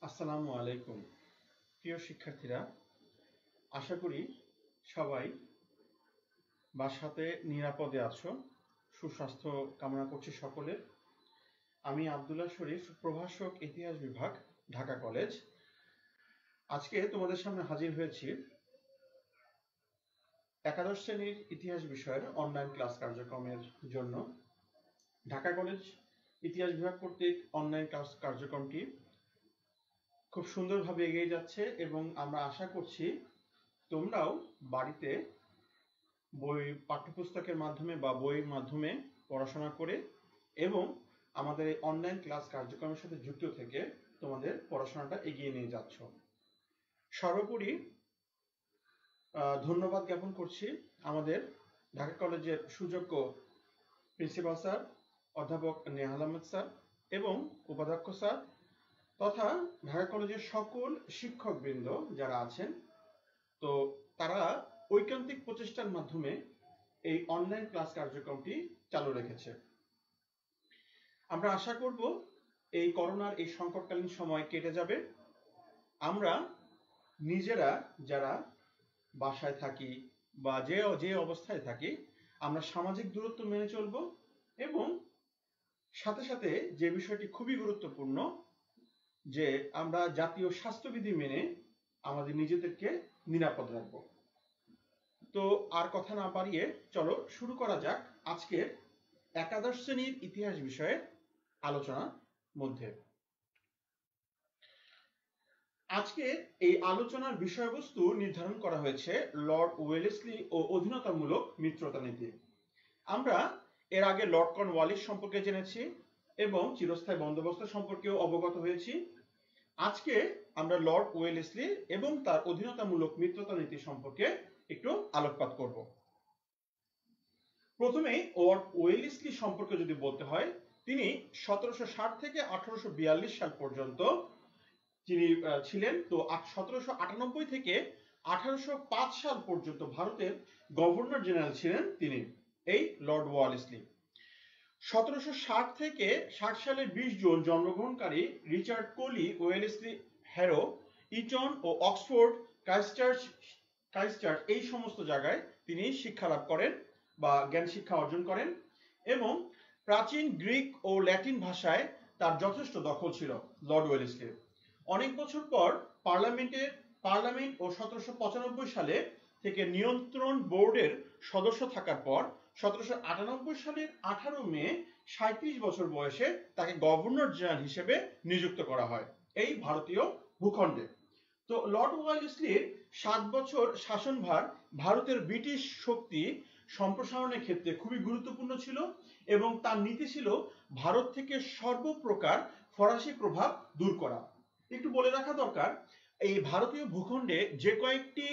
আসসালামু আলাইকুম। প্রিয় শিক্ষার্থীরা, আশা করি সবাই বাসাতে নিরাপদে আছো। সুস্বাস্থ্য কামনা করছি সকলের। আমি আব্দুল্লাহ শরীফ, প্রভাষক, ইতিহাস বিভাগ, ঢাকা কলেজ। আজকে তোমাদের সামনে হাজির হয়েছি একাদশ শ্রেণীর ইতিহাস বিষয়ের অনলাইন ক্লাস কার্যক্রমের জন্য। ঢাকা কলেজ ইতিহাস বিভাগ কর্তৃক অনলাইন ক্লাস কার্যক্রমটি খুব সুন্দরভাবে এগিয়ে যাচ্ছে এবং আমরা আশা করছি তোমরাও বাড়িতে পাঠ্যপুস্তকের মাধ্যমে বা বইয়ের মাধ্যমে পড়াশোনা করে এবং আমাদের এই অনলাইন ক্লাস কার্যক্রমের সাথে যুক্ত থেকে তোমাদের পড়াশোনাটা এগিয়ে নিয়ে যাচ্ছ। সর্বোপরি ধন্যবাদ জ্ঞাপন করছি আমাদের ঢাকা কলেজের সুযোগ্য প্রিন্সিপাল স্যার, অধ্যাপক নেহাল আহমেদ স্যার এবং উপাধ্যক্ষ স্যার তথা ঢাকা কলেজের সকল শিক্ষকবৃন্দ যারা আছেন। তো তারা ঐকান্তিক প্রচেষ্টার মাধ্যমে এই অনলাইন ক্লাস কার্যক্রমটি চালু রেখেছে। আমরা আশা করব এই করোনার এই সংকটকালীন সময় কেটে যাবে। আমরা নিজেরা যারা বাসায় থাকি বা যে অবস্থায় থাকি, আমরা সামাজিক দূরত্ব মেনে চলব এবং সাথে সাথে যে বিষয়টি খুবই গুরুত্বপূর্ণ, যে আমরা জাতীয় স্বাস্থ্যবিধি মেনে আমাদের নিজেদেরকে নিরাপদ রাখব। তো আর কথা না বাড়িয়ে চলো শুরু করা যাক আজকের একাদশ শ্রেণীর ইতিহাস বিষয়ের আলোচনার মধ্যে। আজকে এই আলোচনার বিষয়বস্তু নির্ধারণ করা হয়েছে লর্ড ওয়েলেসলি ও অধীনতামূলক মিত্রতা নীতি। আমরা এর আগে লর্ড কর্নওয়ালিস সম্পর্কে জেনেছি এবং চিরস্থায়ী বন্দোবস্ত সম্পর্কেও অবগত হয়েছি। আজকে আমরা লর্ড ওয়েলেসলি এবং তার অধীনতামূলক মিত্রতা নীতি সম্পর্কে একটু আলোকপাত করব। প্রথমেই লর্ড ওয়েলেসলি সম্পর্কে যদি বলতে হয়, তিনি 1760 থেকে 1842 সাল পর্যন্ত যিনি ছিলেন। তো 1798 থেকে 1805 সাল পর্যন্ত ভারতের গভর্নর জেনারেল ছিলেন তিনি, এই লর্ড ওয়েলেসলি। 1760 থেকে 60 সালের 20 জুন জন্মগ্রহণকারী Richard Koli Wellesley harrow, Eaton ও অক্সফোর্ড, ক্রাইস্টচার্চ এই সমস্ত জায়গায় তিনি শিক্ষা লাভ করেন বা জ্ঞান শিক্ষা অর্জন করেন এবং প্রাচীন গ্রিক ও ল্যাটিন ভাষায় তার যথেষ্ট দখল ছিল লর্ড ওয়েলেসলির। অনেক বছর পর পার্লামেন্ট ও 1795 সালে থেকে নিয়ন্ত্রণ বোর্ডের সদস্য থাকার পর 1798 সালের 18 মে 37 বছর বয়সে তাকে গভর্নর জেনারেল হিসেবে নিযুক্ত করা হয় এই ভারতীয় ভূখণ্ডে। তো লর্ড ওয়েলেসলির 7 বছর শাসনভার ভারতের ব্রিটিশ শক্তি সম্প্রসারণের ক্ষেত্রে খুবই গুরুত্বপূর্ণ ছিল এবং তার নীতি ছিল ভারত থেকে সর্বপ্রকার ফরাসি প্রভাব দূর করা। একটু বলে রাখা দরকার, এই ভারতীয় ভূখণ্ডে যে কয়েকটি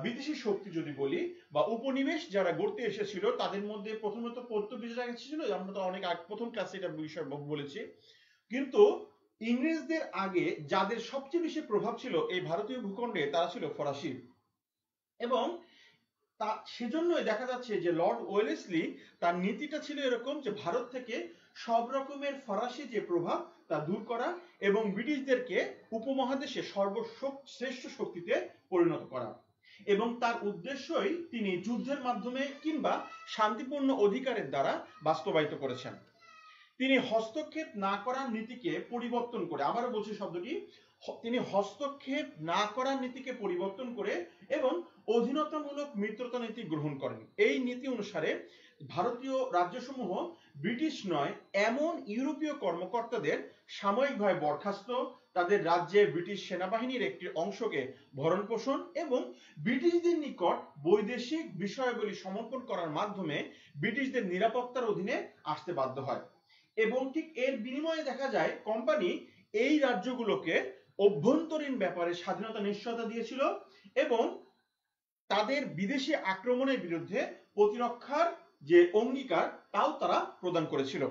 বিদেশি শক্তি যদি বলি বা উপনিবেশ যারা গড়তে এসেছিল, তাদের মধ্যে প্রথমত পর্তুগিজরা এসেছিল, আমরা তো অনেক প্রথম ক্লাসে এটা বিষয় বলেছি। কিন্তু ইংরেজদের আগে যাদের সবচেয়ে বেশি প্রভাব ছিল এই ভারতীয় ভূখণ্ডে, তারা ছিল ফরাসি। এবং সেজন্যই দেখা যাচ্ছে যে লর্ড ওয়েলেসলি তার নীতিটা ছিল এরকম যে ভারত থেকে সব রকমের ফরাসি যে প্রভাব তা দূর করা এবং ব্রিটিশদেরকে উপমহাদেশে সর্বশ্রেষ্ঠ শক্তিতে পরিণত করা। এবং তার উদ্দেশ্যই তিনি যুদ্ধের মাধ্যমে কিংবা শান্তিপূর্ণ অধিকারের দ্বারা বাস্তবায়িত করেছেন। তিনি হস্তক্ষেপ না করার নীতিকে পরিবর্তন করে, আবারও বলছি শব্দটি, তিনি হস্তক্ষেপ না করার নীতিকে পরিবর্তন করে এবং অধীনতামূলক মিত্রতা নীতি গ্রহণ করেন। এই নীতি অনুসারে ভারতীয় রাজ্যসমূহ ব্রিটিশ নয় এমন ইউরোপীয় কর্মকর্তাদের সাময়িকভাবে বরখাস্ত, তাদের রাজ্যে ব্রিটিশ সেনাবাহিনীর একটি অংশকে ভরণ পোষণ এবং ব্রিটিশদের নিকট বৈদেশিক বিষয়াবলী সমর্পণ করার মাধ্যমে ব্রিটিশদের নিরাপত্তার অধীনে আসতে বাধ্য হয়। এবং ঠিক এর বিনিময়ে দেখা যায় কোম্পানি এই রাজ্যগুলোকে অভ্যন্তরীণ ব্যাপারে স্বাধীনতা নিশ্চয়তা দিয়েছিল এবং তাদের বিদেশি আক্রমণের বিরুদ্ধে প্রতিরক্ষার যে অঙ্গীকার তাও তারা প্রদান করেছিল।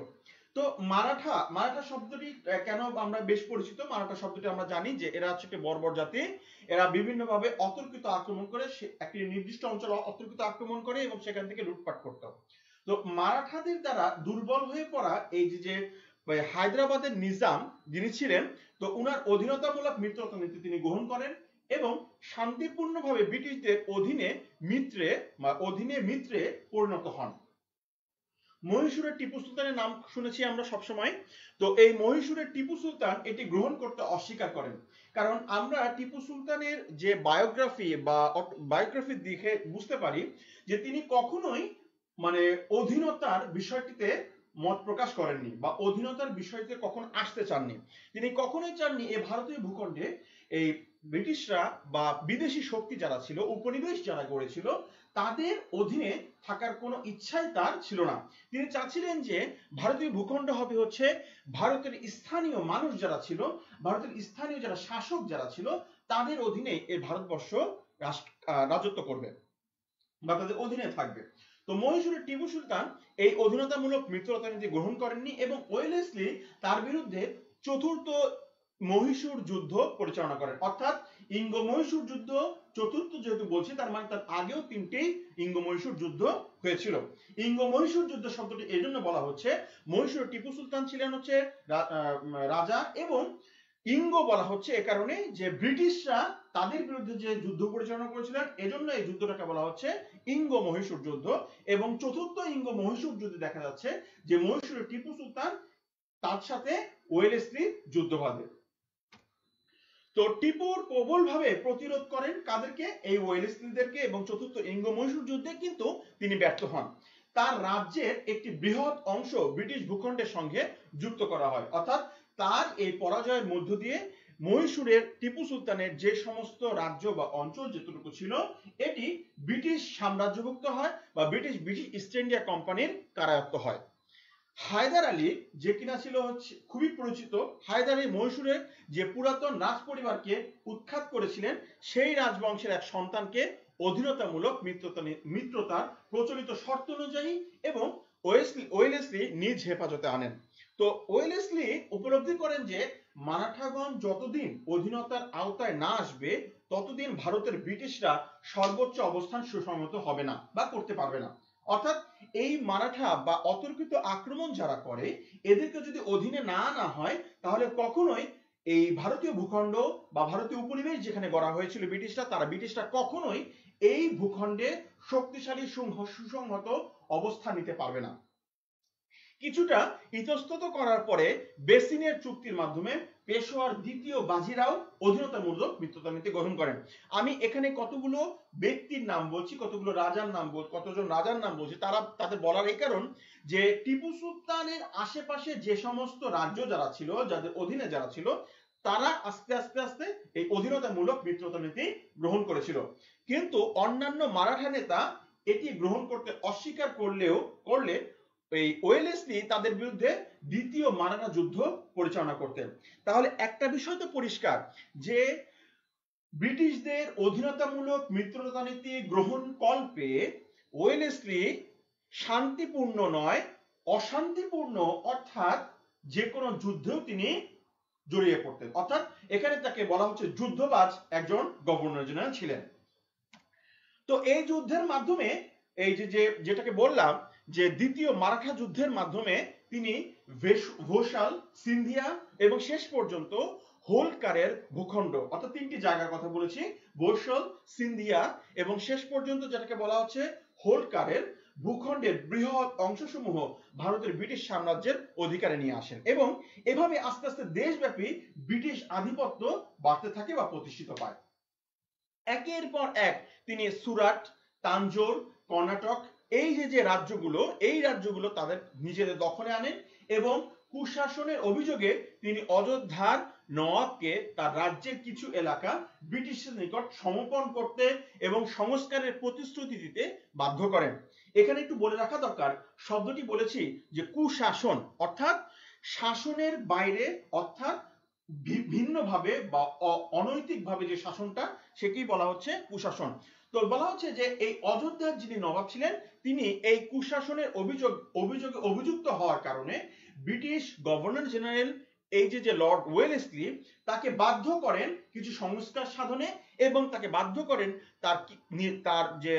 তো মারাঠা শব্দটি কেন আমরা বেশ পরিচিত? মারাঠা শব্দটি আমরা জানি যে এরা হচ্ছে একটি বর্বর জাতি। এরা বিভিন্নভাবে অতর্কিত আক্রমণ করে, একটি নির্দিষ্ট অঞ্চল অতর্কিত আক্রমণ করে এবং সেখান থেকে লুটপাট করত। তো মারাঠাদের দ্বারা দুর্বল হয়ে পড়া এই যে হায়দ্রাবাদের নিজাম যিনি ছিলেন, তো উনার অধীনতামূলক মিত্রতা নীতি তিনি গ্রহণ করেন এবং শান্তিপূর্ণভাবে ব্রিটিশদের মিত্রে পরিণত হন। মহীশূরের টিপু সুলতানের নাম শুনেছি আমরা সবসময়। তো এই মহীশূরের টিপু সুলতান এটি গ্রহণ করতে অস্বীকার করেন, কারণ আমরা টিপু সুলতানের যে বায়োগ্রাফির দিকে বুঝতে পারি যে তিনি কখনোই অধীনতার বিষয়টিতে মত প্রকাশ করেননি বা অধীনতার বিষয়টিতে কখন আসতে চাননি। তিনি কখনোই চাননি এই ভারতীয় ভূখণ্ডে এই ব্রিটিশরা বা বিদেশি শক্তি যারা ছিল, উপনিবেশ যারা গড়েছিল, তাদের অধীনে থাকার কোনো ইচ্ছাই তার ছিল না। তিনি চাচ্ছিলেন যে ভারতীয় ভূখণ্ড হবে হচ্ছে ভারতের স্থানীয় মানুষ যারা ছিল, ভারতের স্থানীয় যারা শাসক যারা ছিল, তাদের অধীনে এই ভারতবর্ষ রাজত্ব করবে বা তাদের অধীনে থাকবে। তো মহীশূরের টিপু সুলতান এই অধীনতামূলক মিত্রতা নীতি গ্রহণ করেননি এবং ওয়েলেসলি তার বিরুদ্ধে চতুর্থ মহীশূর যুদ্ধ পরিচালনা করেন। অর্থাৎ ইঙ্গ মহীশূর যুদ্ধ চতুর্থ যেহেতু বলছি, তার মানে তার আগেও তিনটি ইঙ্গ মহীশূর যুদ্ধ হয়েছিল। ইঙ্গ মহীশূর যুদ্ধ শব্দটি এই জন্য বলা হচ্ছে, মহীশূরের টিপু সুলতান ছিলেন হচ্ছে রাজা, এবং ইঙ্গ বলা হচ্ছে এ কারণে যে ব্রিটিশরা তাদের বিরুদ্ধে যে যুদ্ধ পরিচালনা করেছিলেন, এজন্য এই যুদ্ধটাকে বলা হচ্ছে ইঙ্গ মহীশূর যুদ্ধ। এবং চতুর্থ ইঙ্গ মহীশূর যুদ্ধে দেখা যাচ্ছে যে মহীশূরের টিপু সুলতান তার সাথে ওয়েলেসলি যুদ্ধ বাঁধে। তো টিপুর প্রবলভাবে প্রতিরোধ করেন কাদেরকে? এই ওয়েলেসলিদেরকে, এবং চতুর্থ ইঙ্গ মহীশূর যুদ্ধে কিন্তু তিনি ব্যর্থ হন। তার রাজ্যের একটি বৃহৎ অংশ ব্রিটিশ ভূখণ্ডের সঙ্গে যুক্ত করা হয়। অর্থাৎ তার এই পরাজয়ের মধ্য দিয়ে মহীশূরের টিপু সুলতানের যে সমস্ত রাজ্য বা অঞ্চল যেটুকু ছিল, এটি ব্রিটিশ সাম্রাজ্যভুক্ত হয় বা ব্রিটিশ ইস্ট ইন্ডিয়া কোম্পানির কারায়ত্ত হয়। হায়দার আলী যে কিনা ছিল হচ্ছে খুবই পরিচিত, হায়দার আলী মহীশূরের যে পুরাতন রাজ পরিবারকে উৎখাত করেছিলেন, সেই রাজবংশের এক সন্তানকে অধীনতামূলক মিত্রতার প্রচলিত শর্ত অনুযায়ী এবং ওয়েলেসলি নিজ হেফাজতে আনেন। তো ওয়েলেসলি উপলব্ধি করেন যে মারাঠাগণ যতদিন অধীনতার আওতায় না আসবে, ততদিন ভারতের ব্রিটিশরা সর্বোচ্চ অবস্থান সুসংহত হবে না বা করতে পারবে না। অর্থাৎ এই মারাঠা বা অতর্কিত আক্রমণ যারা করে, এদেরকে যদি অধীনে না আনা হয়, তাহলে কখনোই এই ভারতীয় ভূখণ্ড বা ভারতীয় উপনিবেশ যেখানে গড়া হয়েছিল ব্রিটিশরা কখনোই এই ভূখণ্ডে শক্তিশালী সুসংহত অবস্থান নিতে পারবে না। কিছুটা ইতস্তত করার পরে বেসিনের চুক্তির মাধ্যমে পেশোয়ার দ্বিতীয় বাজিরাও অধীনতামূলক মিত্রতা নীতি গ্রহণ করেন। আমি এখানে কতগুলো ব্যক্তির নাম বলছি, কতজন রাজার নাম বলছি, তাদের বলার এই কারণ যে টিপু সুলতানের আশেপাশে যে সমস্ত রাজ্য যারা ছিল, যাদের অধীনে যারা ছিল, তারা আস্তে আস্তে এই অধীনতামূলক মিত্রতা নীতি গ্রহণ করেছিল। কিন্তু অন্যান্য মারাঠা নেতা এটি গ্রহণ করতে অস্বীকার করলে এই ওয়েলেসলি তাদের বিরুদ্ধে দ্বিতীয় মারাঠা যুদ্ধ পরিচালনা করতেন। তাহলে একটা বিষয় তো পরিষ্কার যে ব্রিটিশদের অধীনতামূলক মিত্রতা নীতি গ্রহণ কল্পে ওয়েলেসলি শান্তিপূর্ণ নয়, অশান্তিপূর্ণ অর্থাৎ যে কোনো যুদ্ধেও তিনি জড়িয়ে পড়তেন। অর্থাৎ এখানে তাকে বলা হচ্ছে যুদ্ধবাজ একজন গভর্নর জেনারেল ছিলেন। তো এই যুদ্ধের মাধ্যমে এই যেটাকে বললাম যে দ্বিতীয় মারাঠা যুদ্ধের মাধ্যমে তিনি ঘোষাল, সিন্ধিয়া এবং শেষ পর্যন্ত হোলকারের ভূখণ্ড, অর্থাৎ তিনটি জায়গার কথা বলেছি, ঘোষাল, সিন্ধিয়া এবং শেষ পর্যন্ত যেটাকে বলা হচ্ছে হোলকারের ভূখণ্ডের বৃহৎ অংশসমূহ ভারতের ব্রিটিশ সাম্রাজ্যের অধিকারে নিয়ে আসেন এবং এভাবে আস্তে আস্তে দেশব্যাপী ব্রিটিশ আধিপত্য বাড়তে থাকে বা প্রতিষ্ঠিত পায়। একের পর এক তিনি সুরাট, তাঞ্জোর, কর্ণাটক এই যে রাজ্যগুলো তাদের নিজেদের দখলে আনেন এবং কুশাসনের অভিযোগে তিনি অযোধ্যার নওয়াবকে তার রাজ্যের কিছু এলাকা ব্রিটিশের নিকট সমর্পণ করতে এবং সংস্কারের প্রতিশ্রুতি দিতে বাধ্য করেন। এখানে একটু বলে রাখা দরকার, শব্দটি বলেছি যে কুশাসন অর্থাৎ শাসনের বাইরে, অর্থাৎ ভিন্নভাবে বা অনৈতিকভাবে যে শাসনটা, সেকেই বলা হচ্ছে কুশাসন। তো বলা হচ্ছে যে এই অযোধ্যার যিনি নবাব ছিলেন, তিনি এই কুশাসনের অভিযোগে অভিযুক্ত হওয়ার কারণে ব্রিটিশ গভর্নর জেনারেল এই যে লর্ড ওয়েলেসলি তাকে বাধ্য করেন কিছু সংস্কার সাধনে এবং তাকে বাধ্য করেন তার যে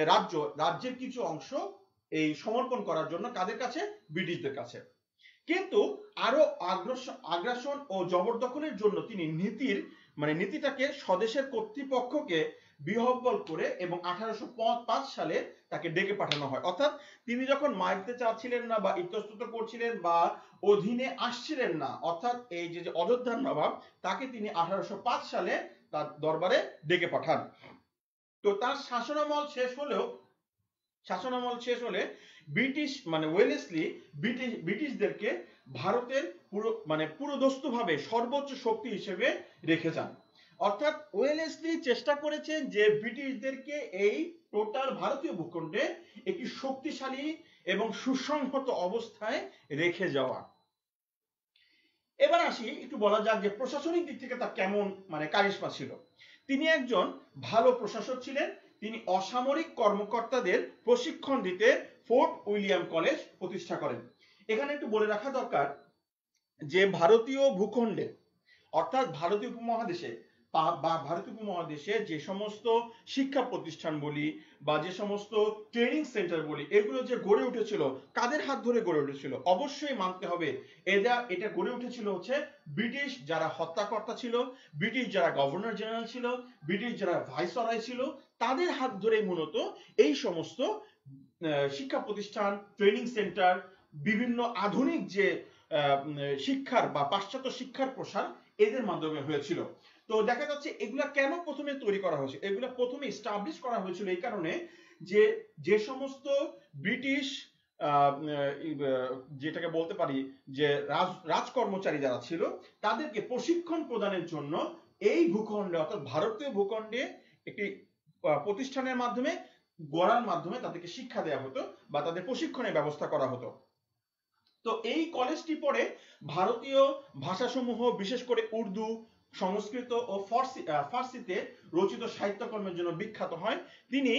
রাজ্যের কিছু অংশ এই সমর্পণ করার জন্য কাদের কাছে? ব্রিটিশদের কাছে। কিন্তু আরো আগ্রাসন ও জবরদখলের জন্য তিনি নীতিটাকে স্বদেশের কর্তৃপক্ষকে বিহ্বল করে এবং 1805 সালে তাকে ডেকে পাঠানো হয়। অর্থাৎ তিনি যখন মারতে চাচ্ছিলেন না বা ইতস্তত করছিলেন বা অধীনে আসছিলেন না, অর্থাৎ এই যে অযোধ্যার নবাব, তাকে তিনি 1805 সালে তার দরবারে ডেকে পাঠান। তো তার শাসনামল শেষ হলে ওয়েলেসলি ব্রিটিশদেরকে ভারতের পুরোদস্তুভাবে সর্বোচ্চ শক্তি হিসেবে রেখে যান। অর্থাৎ ওয়েলেসলি চেষ্টা করেছেন যে ব্রিটিশদেরকে এই টোটাল ভারতীয় ভূখণ্ডে একটি শক্তিশালী এবং সুসংহত অবস্থায় রেখে যাওয়া। এবার আসি, একটু বলা যাক যে প্রশাসনিক দিক থেকে তার কেমন কারিশমা ছিল। তিনি একজন ভালো প্রশাসক ছিলেন। তিনি অসামরিক কর্মকর্তাদের প্রশিক্ষণ দিতে ফোর্ট উইলিয়াম কলেজ প্রতিষ্ঠা করেন। এখানে একটু বলে রাখা দরকার যে ভারতীয় ভূখণ্ডে অর্থাৎ ভারতীয় উপমহাদেশে যে সমস্ত শিক্ষা প্রতিষ্ঠান বলি বা যে সমস্ত ট্রেনিং সেন্টার বলি, এগুলো যে গড়ে উঠেছিল, কাদের হাত ধরে গড়ে উঠেছিল? অবশ্যই মানতে হবে এটা গড়ে উঠেছিল হচ্ছে ব্রিটিশ যারা হত্যাকর্তা ছিল, ব্রিটিশ যারা গভর্নর জেনারেল ছিল, ব্রিটিশ যারা ভাইসরয় ছিল, তাদের হাত ধরে মূলত এই সমস্ত শিক্ষা প্রতিষ্ঠান, ট্রেনিং সেন্টার, বিভিন্ন আধুনিক যে শিক্ষার বা পাশ্চাত্য শিক্ষার প্রসার এদের মাধ্যমে হয়েছিল। তো দেখা যাচ্ছে এগুলা কেন প্রথমে তৈরি করা হয়েছে? এগুলা প্রথমে এস্টাবলিশ করা হয়েছিল এই কারণে যে সমস্ত ব্রিটিশ যেটাকে বলতে পারি যে রাজকর্মচারী যারা ছিল, তাদেরকে প্রশিক্ষণ প্রদানের জন্য এই ভূখণ্ডে অর্থাৎ ভারতীয় ভূখণ্ডে একটি প্রতিষ্ঠানের মাধ্যমে গড়ার মাধ্যমে তাদেরকে শিক্ষা দেওয়া হতো বা তাদের প্রশিক্ষণের ব্যবস্থা করা হতো। তো এই কলেজটি পরে ভারতীয় ভাষাসমূহ, বিশেষ করে উর্দু, সংস্কৃত ও ফার্সিতে রচিত সাহিত্যকর্মের জন্য বিখ্যাত হয়। তিনি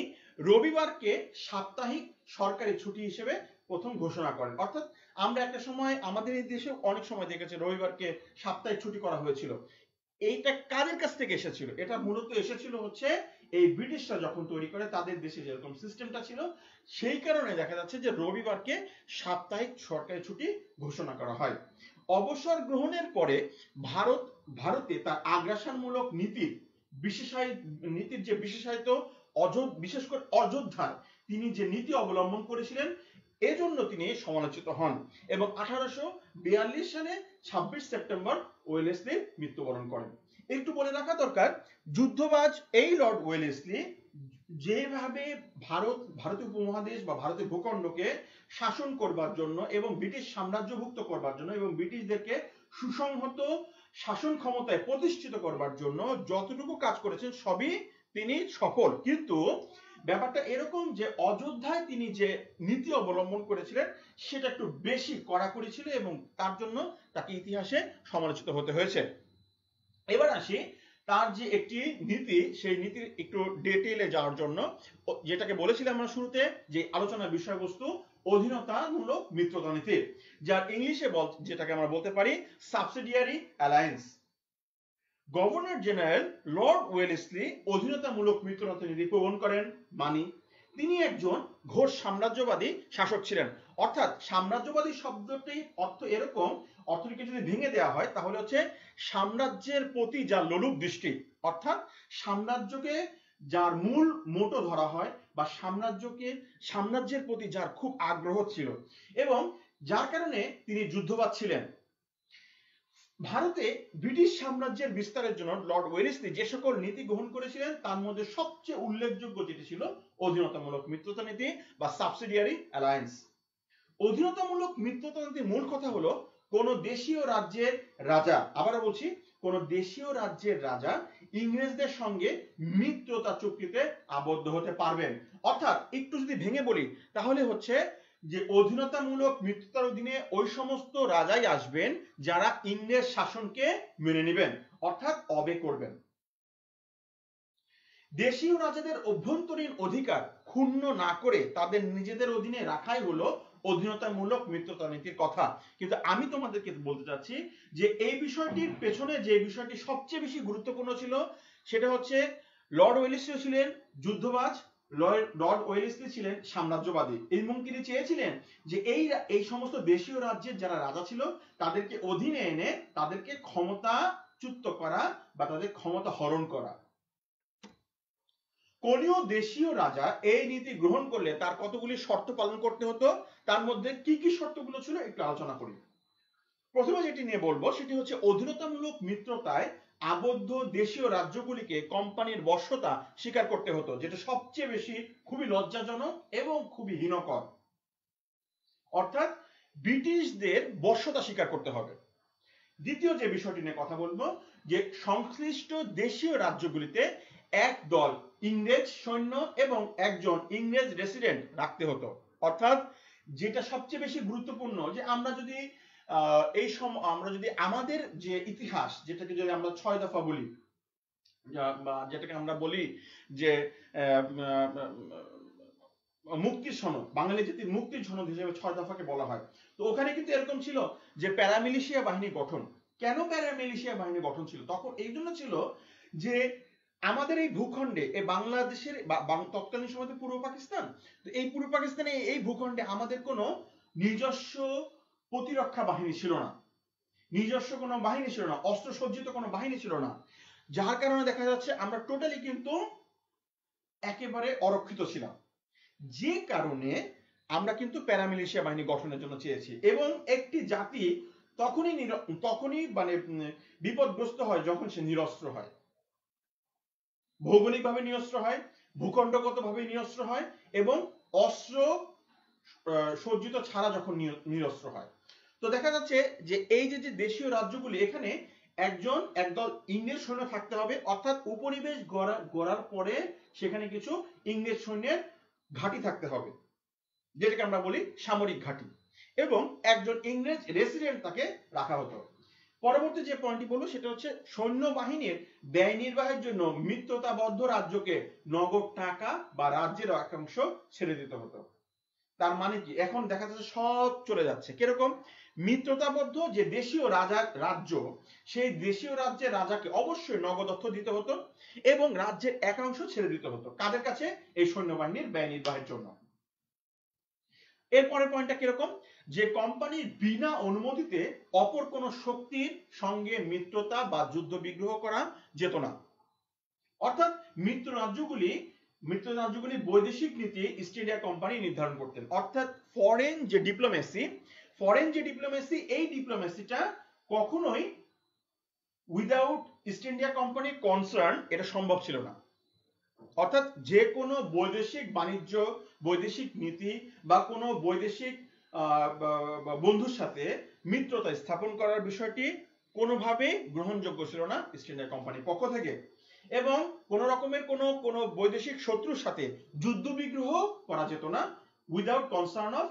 রবিবারকে সাপ্তাহিক সরকারি ছুটি হিসেবে প্রথম ঘোষণা করেন। অর্থাৎ আমরা একটা সময় আমাদের এই দেশে অনেক সময় দেখেছি রবিবারকে সাপ্তাহিক ছুটি করা হয়েছিল। এইটা কাদের কাছ থেকে এসেছিল? এটা মূলত এসেছিল হচ্ছে এই ব্রিটিশরা যখন তৈরি করে, তাদের দেশে যেরকম সিস্টেমটা ছিল সেই কারণে দেখা যাচ্ছে যে রবিবারকে সাপ্তাহিক সরকারি ছুটি ঘোষণা করা হয়। অবসর গ্রহণের পরে ভারতে তার আগ্রাসনমূলক নীতির যে বিশেষায়িত বিশেষ করে অযোধ্যায় তিনি যে নীতি অবলম্বন করেছিলেন, এজন্য তিনি সমালোচিত হন এবং 1842 সালে 26 সেপ্টেম্বর ওয়েলেসলি মৃত্যুবরণ করেন। একটু বলে রাখা দরকার, যুদ্ধবাজ এই লর্ড ওয়েলেসলি যেভাবে ভারতীয় উপমহাদেশ বা ভারতীয় ভূখণ্ডকে শাসন করবার জন্য এবং ব্রিটিশ সাম্রাজ্যভুক্ত করবার জন্য এবং ব্রিটিশদেরকে সুসংহত শাসন ক্ষমতায় প্রতিষ্ঠিত করবার জন্য যতটুকু কাজ করেছেন সবই তিনি সফল। কিন্তু ব্যাপারটা এরকম যে অযোধ্যায় তিনি যে নীতি অবলম্বন করেছিলেন সেটা একটু বেশি কড়াকড়ি ছিল এবং তার জন্য তাকে ইতিহাসে সমালোচিত হতে হয়েছে। এবার আসি তার যে একটি নীতি, সেই নীতির একটু ডিটেইলে যাওয়ার জন্য, যেটাকে বলেছিলাম আমরা শুরুতে যে আলোচনার বিষয়বস্তু অধীনতামূলক মিত্রতা নীতি, যার ইংলিশে যেটাকে আমরা বলতে পারি subsidiary alliance. Governor general lord Wellesley অধীনতামূলক মিত্রতা নীতি প্রবর্তন করেন। তিনি একজন ঘোর সাম্রাজ্যবাদী শাসক ছিলেন। অর্থাৎ সাম্রাজ্যবাদী শব্দটির অর্থ এরকম, অর্থটিকে যদি ভেঙে দেওয়া হয় তাহলে হচ্ছে সাম্রাজ্যের প্রতি যার লোলুপ দৃষ্টি, অর্থাৎ সাম্রাজ্যকে যার মূল মোটো ধরা হয় বা সাম্রাজ্যের প্রতি যার খুব আগ্রহ ছিল এবং যার কারণে তিনি যুদ্ধবাজ ছিলেন। ভারতে ব্রিটিশ সাম্রাজ্যের বিস্তারের জন্য লর্ড ওয়েলেসলি যে সকল নীতি গ্রহণ করেছিলেন তার মধ্যে সবচেয়ে উল্লেখযোগ্য যেটি ছিল অধীনতামূলক মিত্রতা নীতি বা সাবসিডিয়ারি অ্যালায়েন্স। অধীনতামূলক মিত্রতা নীতির মূল কথা হলো কোন দেশীয় রাজ্যের রাজা, আবারও বলছি, কোন দেশীয় রাজ্যের রাজা ইংরেজদের সঙ্গে মিত্রতা চুক্তিতে আবদ্ধ হতে পারবেন। অর্থাৎ একটু যদি ভেঙে বলি তাহলে হচ্ছে যে অধীনতামূলক মিত্রতার অধীনে ওই সমস্ত রাজাই আসবেন যারা ইংরেজ শাসনকে মেনে নেবেন, অর্থাৎ অবে করবেন। দেশীয় রাজাদের অভ্যন্তরীণ অধিকার ক্ষুণ্ণ না করে তাদের নিজেদের অধীনে রাখাই হলো অধীনতামূলক মিত্রতা নীতির কথা। কিন্তু আমি তোমাদেরকে বলতে চাচ্ছি যে এই বিষয়টির পেছনে যে বিষয়টি সবচেয়ে বেশি গুরুত্বপূর্ণ ছিল সেটা হচ্ছে লর্ড ওয়েলেসলি ছিলেন যুদ্ধবাজ, লর্ড ওয়েলেসলি ছিলেন সাম্রাজ্যবাদী এবং তিনি চেয়েছিলেন যে এই সমস্ত দেশীয় রাজ্যের যারা রাজা ছিল তাদেরকে অধীনে এনে তাদেরকে ক্ষমতাচ্যুত করা বা তাদের ক্ষমতা হরণ করা। কোনও দেশীয় রাজা এই নীতি গ্রহণ করলে তার কতগুলি শর্ত পালন করতে হতো, তার মধ্যে কি কি শর্তগুলো ছিল একটু আলোচনা করি। প্রথমে যেটি নিয়ে বলবো সেটি হচ্ছে অধীনতামূলক মিত্রতায় আবদ্ধ দেশীয় রাজ্যগুলিকে কোম্পানির বশ্যতা স্বীকার করতে হতো, যেটা সবচেয়ে বেশি খুবই লজ্জাজনক এবং খুবই হীনকর। অর্থাৎ ব্রিটিশদের বশ্যতা স্বীকার করতে হবে। দ্বিতীয় যে বিষয়টি নিয়ে কথা বলবো যে সংশ্লিষ্ট দেশীয় রাজ্যগুলিতে এক দল ইংরেজ সৈন্য এবং একজন ইংরেজ রেসিডেন্ট রাখতে হতো। অর্থাৎ যেটা সবচেয়ে বেশি গুরুত্বপূর্ণ যে আমরা যদি আমাদের যে ইতিহাস যেটাকে যদি আমরা 6 দফা বলি বা যেটাকে আমরা বলি যে মুক্তির সনদ, বাঙালি জাতির মুক্তির সনদ হিসেবে 6 দফাকে বলা হয়। তো ওখানে কিন্তু এরকম ছিল যে প্যারামিলিশিয়া বাহিনী গঠন। কেন প্যারামিলিশিয়া বাহিনী গঠন ছিল? তখন এই জন্য ছিল যে আমাদের এই ভূখণ্ডে এই বাংলাদেশের তৎকালীন সময় পূর্ব পাকিস্তান, তো এই পূর্ব পাকিস্তানে এই ভূখণ্ডে আমাদের কোনো নিজস্ব প্রতিরক্ষা বাহিনী ছিল না, নিজস্ব কোনো বাহিনী ছিল না, অস্ত্র সজ্জিত কোনো বাহিনী ছিল না, যার কারণে দেখা যাচ্ছে আমরা টোটালি কিন্তু একেবারে অরক্ষিত ছিলাম। যে কারণে আমরা কিন্তু প্যারামিলিশিয়া বাহিনী গঠনের জন্য চেয়েছি। এবং একটি জাতি তখনই মানে বিপদগ্রস্ত হয় যখন সে নিরস্ত্র হয়, ভৌগোলিকভাবে নিরস্ত্র হয়, ভূখণ্ডগতভাবে নিরস্ত্র হয় এবং অস্ত্র সজ্জিত ছাড়া যখন নিরস্ত্র হয়। তো দেখা যাচ্ছে যে এই যে দেশীয় রাজ্যগুলি, এখানে একদল ইংরেজ সৈন্য থাকতে হবে। অর্থাৎ উপনিবেশ গড়ার পরে সেখানে কিছু ইংরেজ সৈন্যের ঘাঁটি থাকতে হবে, যেটাকে আমরা বলি সামরিক ঘাঁটি, এবং একজন ইংরেজ রেসিডেন্ট তাকে রাখা হতো। পরবর্তী যে পয়েন্টটি বলবো সেটা হচ্ছে সৈন্যবাহিনীর ব্যয় নির্বাহের জন্য মিত্রতাবদ্ধ রাজ্যকে নগদ টাকা বা রাজ্যের একাংশ ছেড়ে দিতে হতো। তার মানে কি, এখন দেখা যাচ্ছে সব চলে যাচ্ছে কিরকম, মিত্রতাবদ্ধ যে দেশীয় রাজ্য, সেই দেশীয় রাজ্যের রাজাকে অবশ্যই নগদ অর্থ দিতে হতো এবং রাজ্যের একাংশ ছেড়ে দিতে হতো কাদের কাছে? এই সৈন্যবাহিনীর ব্যয় নির্বাহের জন্য। এরপরের পয়েন্টটা কিরকম, যে কোম্পানির বিনা অনুমতিতে অপর কোন শক্তির সঙ্গে মিত্রতা বা যুদ্ধ বিগ্রহ করা যেত না। অর্থাৎ মিত্র রাজ্যগুলি বৈদেশিক নীতি ইস্ট ইন্ডিয়া কোম্পানি নির্ধারণ করতেন। অর্থাৎ ফরেন যে ডিপ্লোমেসি এই ডিপ্লোমেসিটা কখনোই উইদাউট ইস্ট ইন্ডিয়া কোম্পানির কনসার্ন এটা সম্ভব ছিল না। অর্থাৎ যে কোনো বৈদেশিক বাণিজ্য, বৈদেশিক নীতি বা কোনো বৈদেশিক বন্ধুর সাথে মিত্রতা স্থাপন করার বিষয়টি কোনোভাবেই গ্রহণযোগ্য ছিল না ইস্ট ইন্ডিয়া কোম্পানির পক্ষ থেকে। এবং কোন রকমের কোনো বৈদেশিক শত্রুর সাথে যুদ্ধ বিগ্রহ করা যেত না উইদাউট কনসার্ন অফ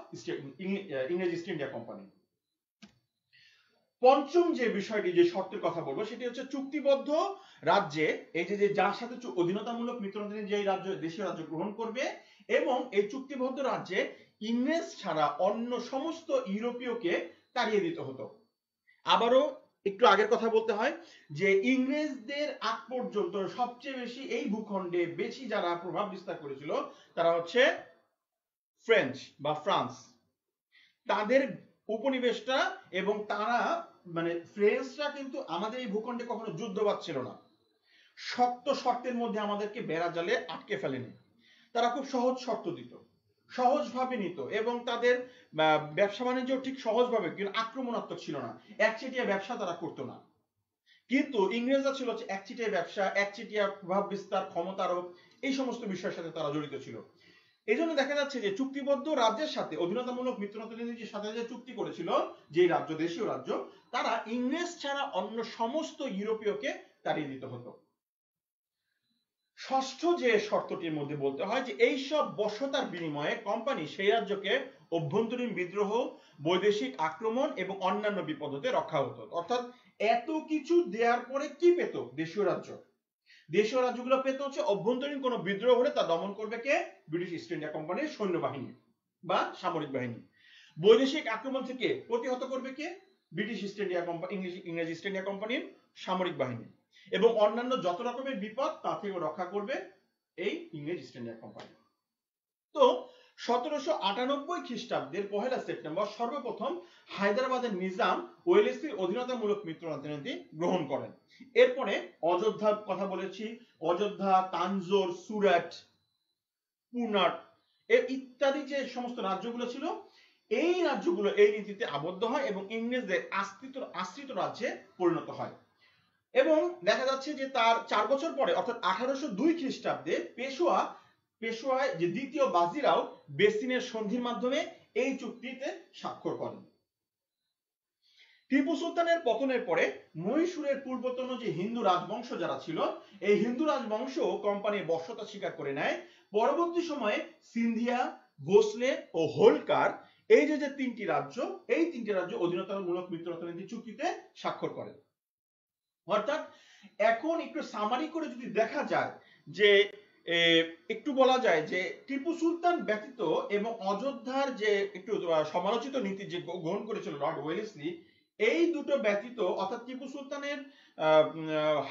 ইংরেজ ইস্ট ইন্ডিয়া কোম্পানি। পঞ্চম যে বিষয়টি, যে শর্তের কথা বলবো সেটি হচ্ছে চুক্তিবদ্ধ রাজ্যে এই যে যার সাথে অধীনতামূলক মিত্রতা যে দেশীয় রাজ্য গ্রহণ করবে, এবং এই চুক্তিবদ্ধ রাজ্যে ইংরেজ ছাড়া অন্য সমস্ত ইউরোপীয়কে তাড়িয়ে দিতে হতো। আবারও একটু আগের কথা বলতে হয় যে ইংরেজদের আগ পর্যন্ত সবচেয়ে বেশি এই ভূখণ্ডে বেশি যারা প্রভাব বিস্তার করেছিল তারা হচ্ছে ফ্রেঞ্চ বা ফ্রান্স, তাদের উপনিবেশটা, এবং তারা মানে ফ্রেঞ্চরা কিন্তু আমাদের এই ভূখণ্ডে কখনো যুদ্ধবাদ ছিল না, শক্ত শর্তের মধ্যে আমাদেরকে বেড়া জালে আটকে ফেলেনি। তারা খুব সহজ শর্ত দিত, সহজভাবে নিত, এবং তাদের ব্যবসা বাণিজ্য ঠিক সহজভাবে, কিন্তু আক্রমণাত্মক ছিল না, একচেটিয়া ব্যবসা তারা করতো না। কিন্তু ইংরেজরা ছিল একচেটিয়া ব্যবসা, একচেটিয়া প্রভাব বিস্তার, ক্ষমতারোপ, এই সমস্ত বিষয়ের সাথে তারা জড়িত ছিল। এই জন্য দেখা যাচ্ছে যে চুক্তিবদ্ধ রাজ্যের সাথে অধীনতামূলক মিত্রতার সাথে যে চুক্তি করেছিল যে রাজ্য, দেশীয় রাজ্য, তারা ইংরেজ ছাড়া অন্য সমস্ত ইউরোপীয়কে তাড়িয়ে দিতে হতো। ষষ্ঠ যে শর্তটির মধ্যে বলতে হয় যে এইসব বশ্যতার বিনিময়ে কোম্পানি সেই রাজ্যকে অভ্যন্তরীণ বিদ্রোহ, বৈদেশিক আক্রমণ এবং অন্যান্য বিপদ হতে রক্ষা হতো। অর্থাৎ এত কিছু দেওয়ার পরে কি পেত দেশীয় রাজ্য? দেশীয় রাজ্যগুলো পেত হচ্ছে অভ্যন্তরীণ কোনো বিদ্রোহ হলে তা দমন করবে কে? ব্রিটিশ ইস্ট ইন্ডিয়া কোম্পানির সৈন্যবাহিনী বা সামরিক বাহিনী। বৈদেশিক আক্রমণ থেকে প্রতিহত করবে কে? ব্রিটিশ ইস্ট ইন্ডিয়া কোম্পানি, ইংরেজ ইস্ট ইন্ডিয়া কোম্পানির সামরিক বাহিনী। এবং অন্যান্য যত রকমের বিপদ তা থেকে রক্ষা করবে এই ইংরেজ ইস্ট ইন্ডিয়া কোম্পানি। তো 1798 খ্রিস্টাব্দের 1 সেপ্টেম্বর সর্বপ্রথম হায়দ্রাবাদের নিজাম ওয়েলেসলির অধীনতামূলক মৃত্যুদণ্ডাদেশ গ্রহণ করেন। এরপরে অযোধ্যার কথা বলেছি, অযোধ্যা, তানজোর, সুরাট, পুনাট ইত্যাদি যে সমস্ত রাজ্যগুলো ছিল, এই রাজ্যগুলো এই নীতিতে আবদ্ধ হয় এবং ইংরেজদের আশ্রিত রাজ্যে পরিণত হয়। এবং দেখা যাচ্ছে যে তার 4 বছর পরে অর্থাৎ 1802 খ্রিস্টাব্দে পেশোয়ায় যে দ্বিতীয় বাজিরাও বেসিনের সন্ধির মাধ্যমে এই চুক্তিতে স্বাক্ষর করেন। টিপু সুলতানের পতনের পরে মহীশূরের পূর্বতন যে হিন্দু রাজবংশ যারা ছিল, এই হিন্দু রাজবংশ কোম্পানির বশ্যতা স্বীকার করে নেয়। পরবর্তী সময়ে সিন্ধিয়া, ভোসলে ও হোলকার এই যে তিনটি রাজ্য, এই তিনটি রাজ্য অধীনতামূলক মৃত্যুদণ্ডাদেশ চুক্তিতে স্বাক্ষর করে। অর্থাৎ এখন একটু সামারি করে যদি দেখা যায় যে একটু বলা যায় যে টিপু সুলতান ব্যতীত এবং অযোধ্যার যে একটু সমালোচিত নীতি যে গ্রহণ করেছিল লর্ড ওয়েলেসলি, এই দুটো ব্যতীত অর্থাৎ টিপু সুলতানের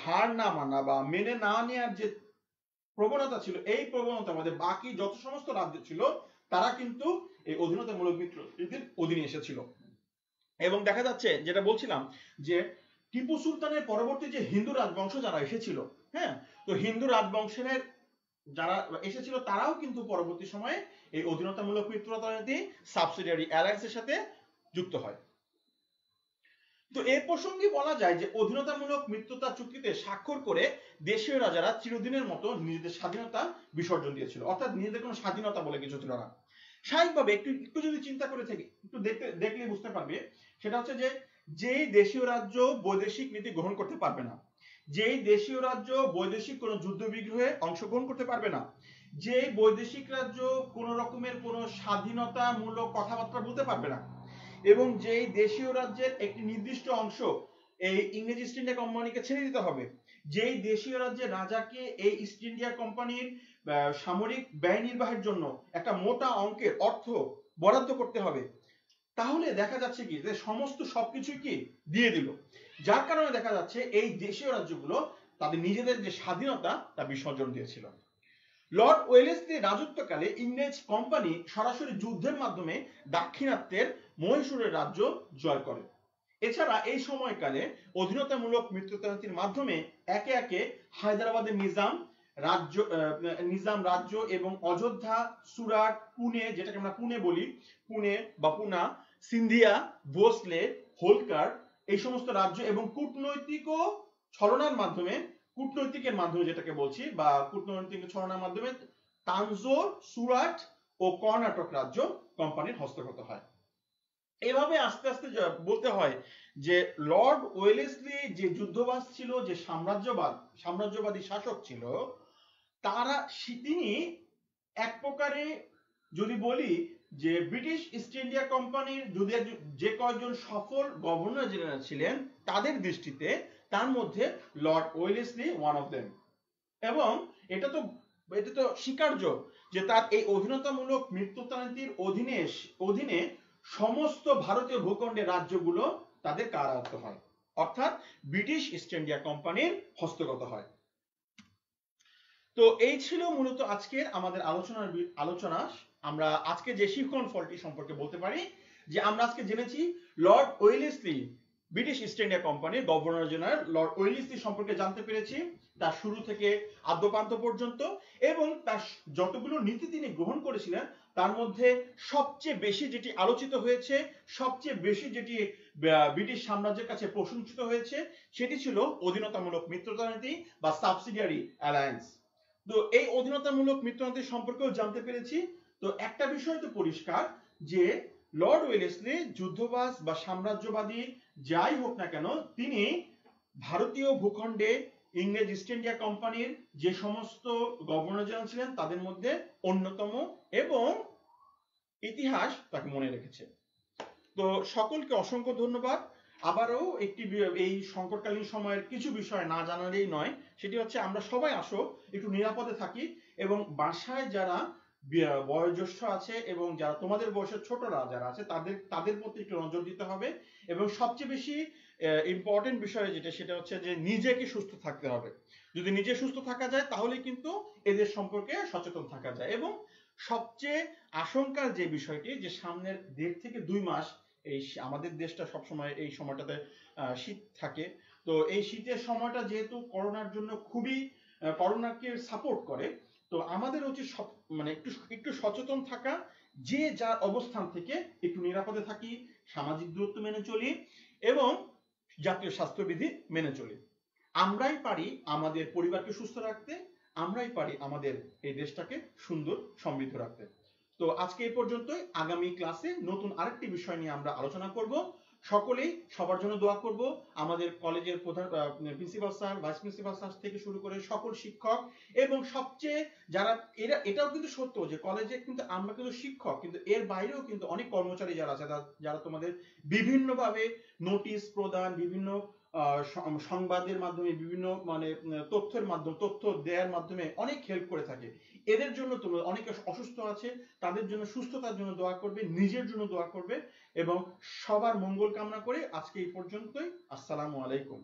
হার না মানা বা মেনে না নেওয়ার যে প্রবণতা ছিল, এই প্রবণতার মধ্যে বাকি যত সমস্ত রাজ্য ছিল তারা কিন্তু এই অধীনতামূলক মৃত্যুদণ্ডের অধীনে এসেছিল। এবং দেখা যাচ্ছে যেটা বলছিলাম যে টিপু সুলতানের পরবর্তী যে হিন্দু রাজবংশ যারা এসেছিল, হ্যাঁ, তো হিন্দু রাজবংশের যারা এসেছিল তারাও কিন্তু পরবর্তী সময়ে এই অধীনতামূলক মৃত্যুদণ্ডাদেশ সাবসিডিয়ারি অ্যালায়েন্সের সাথে যুক্ত হয়। তো এই প্রসঙ্গে বলা যায় যে অধীনতামূলক মৃত্যুতা চুক্তিতে স্বাক্ষর করে দেশীয় রাজারা চিরদিনের মতো নিজেদের স্বাধীনতা বিসর্জন দিয়েছিল, অর্থাৎ নিজেদের কোনো স্বাধীনতা বলে কিছু ছিল না। স্বাভাবিকভাবে একটু যদি চিন্তা করে থাকি, একটু দেখলে বুঝতে পারবে, সেটা হচ্ছে যে যেই দেশীয় রাজ্য বৈদেশিক নীতি গ্রহণ করতে পারবে না, যেই দেশীয় রাজ্য বৈদেশিক কোনো যুদ্ধ বিগ্রহে অংশগ্রহণ করতে পারবে না, যে বৈদেশিক রাজ্য কোন রকমের কোনো স্বাধীনতামূলক কথাবার্তা বলতে পারবে না, এবং যেই দেশীয় রাজ্যের একটি নির্দিষ্ট অংশ এই ইংরেজ ইস্ট ইন্ডিয়া কোম্পানিকে ছেড়ে দিতে হবে, যেই দেশীয় রাজ্যের রাজাকে এই ইস্ট ইন্ডিয়া কোম্পানির সামরিক ব্যয় নির্বাহের জন্য একটা মোটা অঙ্কের অর্থ বরাদ্দ করতে হবে, তাহলে দেখা যাচ্ছে কি যে সমস্ত সবকিছু কি দিয়ে দিল, যার কারণে দেখা যাচ্ছে এই দেশীয় রাজ্যগুলো তাদের নিজেদের যে স্বাধীনতা তা বিসর্জন দিয়েছিল। লর্ড ওয়েলেসলির রাজত্বকালে ইংরেজ কোম্পানি সরাসরি যুদ্ধের মাধ্যমে দাক্ষিণাত্যের মহীশূরের রাজ্য জয় করে। এছাড়া এই সময়কালে অধীনতামূলক মৃত্যুদণ্ডের মাধ্যমে একে একে হায়দ্রাবাদের নিজাম রাজ্য এবং অযোধ্যা, সুরাট, পুনে, যেটাকে আমরা পুনে বলি, পুনে বা পুনা, সিন্ধিয়া, ভোসলে, হোলকার, এই সমস্ত রাজ্য এবং কূটনৈতিকের মাধ্যমে যেটাকে বলছি বা কূটনৈতিক ছলনার মাধ্যমে তানজোর, সুরাট ও কর্ণাটক রাজ্য কোম্পানির হস্তগত হয়। এভাবে আস্তে আস্তে বলতে হয় যে লর্ড ওয়েলেসলি যে যুদ্ধবাজ ছিল, যে সাম্রাজ্যবাদী শাসক ছিল, তিনি এক প্রকারে যদি বলি যে ব্রিটিশ ইস্ট ইন্ডিয়া কোম্পানির যদি যে কয়েকজন সফল গভর্নর জেনারেল ছিলেন তাদের দৃষ্টিতে তার মধ্যে Lord Wellesley one of them. এবং এটা তো স্বীকার্য যে তার এই অধীনতামূলক মৃত্যুদণ্ডের অধীনে সমস্ত ভারতীয় ভূখণ্ডের রাজ্যগুলো তাদের কারায়ত্ত হয়, অর্থাৎ ব্রিটিশ ইস্ট ইন্ডিয়া কোম্পানির হস্তগত হয়। তো এই ছিল মূলত আজকের আমাদের আলোচনা। আমরা আজকে যে শিক্ষণ ফলটি সম্পর্কে বলতে পারি যে আমরা আজকে জেনেছি Lord Wellesley, British east India কোম্পানির গভর্নর জেনারেল লর্ড ওয়েলেসলি সম্পর্কে জানতে পেরেছি, তার শুরু থেকে আদ্যপান্ত পর্যন্ত, এবং তার যতগুলো নীতি তিনি গ্রহণ করেছিলেন তার মধ্যে সবচেয়ে বেশি যেটি আলোচিত হয়েছে, সবচেয়ে বেশি যেটি ব্রিটিশ সাম্রাজ্যের কাছে প্রশংসিত হয়েছে, সেটি ছিল অধীনতামূলক মিত্রতানীতি বা সাবসিডিয়ারি অ্যালায়েন্স। তো এই অধীনতামূলক মৃত্যুদণ্ডের সম্পর্কেও জানতে পেরেছি। তো একটা বিষয় তো পরিষ্কার যে লর্ড ওয়েলেসলি যুদ্ধবাজ বা সাম্রাজ্যবাদী যাই হোক না কেন, তিনি ভারতীয় ভূখণ্ডে ইংরেজ ইস্ট ইন্ডিয়া কোম্পানির যে সমস্ত গভর্নর জেনারেল ছিলেন তাদের মধ্যে অন্যতম, এবং ইতিহাস তাকে মনে রেখেছে। তো সকলকে অসংখ্য ধন্যবাদ। আবারও একটি এই সংকটকালীন সময়ের কিছু বিষয় না জানালেই নয়, সেটি হচ্ছে আমরা সবাই আসো একটু নিরাপদে থাকি, এবং বাসায় যারা বয়োজ্যেষ্ঠ আছে এবং যারা তোমাদের বয়সের ছোটরা যারা আছে তাদের প্রতি একটু নজর দিতে হবে, এবং সবচেয়ে বেশি ইম্পর্টেন্ট বিষয় যেটা সেটা হচ্ছে যে নিজেকে সুস্থ থাকতে হবে। যদি নিজে সুস্থ থাকা যায় তাহলে কিন্তু এদের সম্পর্কে সচেতন থাকা যায়, এবং সবচেয়ে আশঙ্কার যে বিষয়টি, যে সামনের 1.5 থেকে 2 মাস এই আমাদের দেশটা সবসময় এই সময়টাতে শীত থাকে। তো এই শীতের সময়টা যেহেতু করোনার জন্য খুবই করোনাকে সাপোর্ট করে, তো আমাদের উচিত মানে একটু সচেতন থাকা, যে যার অবস্থান থেকে একটু নিরাপদে থাকি, সামাজিক দূরত্ব মেনে চলি এবং জাতীয় স্বাস্থ্যবিধি মেনে চলি। আমরাই পারি আমাদের পরিবারকে সুস্থ রাখতে, আমরাই পারি আমাদের এই দেশটাকে সুন্দর সমৃদ্ধ রাখতে। তো আজকে এই পর্যন্তই। আগামী ক্লাসে নতুন আরেকটি বিষয় নিয়ে আমরা আলোচনা করব। সকলেই সবার জন্য দোয়া করব। আমাদের কলেজের প্রধান principal sir, vice principal sir থেকে শুরু করে সকল শিক্ষক, এবং সবচেয়ে যারা এটাও কিন্তু সত্য যে কলেজে কিন্তু আমরা কিন্তু শিক্ষক, কিন্তু এর বাইরেও কিন্তু অনেক কর্মচারী যারা আছে, যারা তোমাদের বিভিন্নভাবে নোটিশ প্রদান, বিভিন্ন সংবাদের মাধ্যমে, বিভিন্ন মানে তথ্য দেওয়ার মাধ্যমে অনেক হেল্প করে থাকে। এদের জন্য তোমরা, অনেকে অসুস্থ আছে, তাদের জন্য সুস্থতার জন্য দোয়া করবে, নিজের জন্য দোয়া করবে, এবং সবার মঙ্গল কামনা করে আজকে এই পর্যন্তই। আসসালামু আলাইকুম।